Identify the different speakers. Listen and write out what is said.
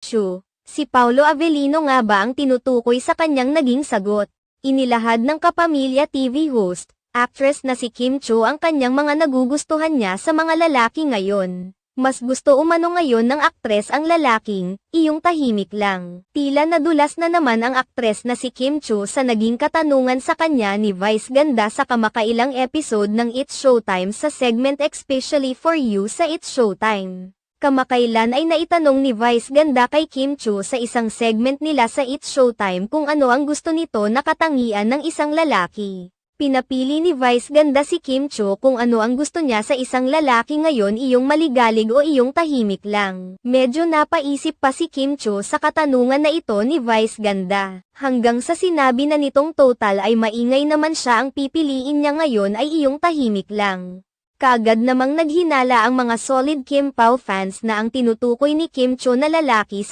Speaker 1: Chu. Si Paulo Avellino nga ba ang tinutukoy sa kanyang naging sagot? Inilahad ng Kapamilya TV host, actress na si Kim Chu ang kanyang mga nagugustuhan niya sa mga lalaki ngayon. Mas gusto umano ngayon ng aktres ang lalaking, iyong tahimik lang. Tila nadulas na naman ang aktres na si Kim Chu sa naging katanungan sa kanya ni Vice Ganda sa kamakailang episode ng It's Showtime sa segment Especially for You sa It's Showtime. Kamakailan ay naitanong ni Vice Ganda kay Kim Chu sa isang segment nila sa It's Showtime kung ano ang gusto nito na katangian ng isang lalaki. Pinapili ni Vice Ganda si Kim Chu kung ano ang gusto niya sa isang lalaki ngayon, iyong maligalig o iyong tahimik lang. Medyo napaisip pa si Kim Chu sa katanungan na ito ni Vice Ganda. Hanggang sa sinabi na nitong total ay maingay naman siya, ang pipiliin niya ngayon ay iyong tahimik lang. Kaagad namang naghinala ang mga solid Kim Pao fans na ang tinutukoy ni Kim Chu na lalaki sa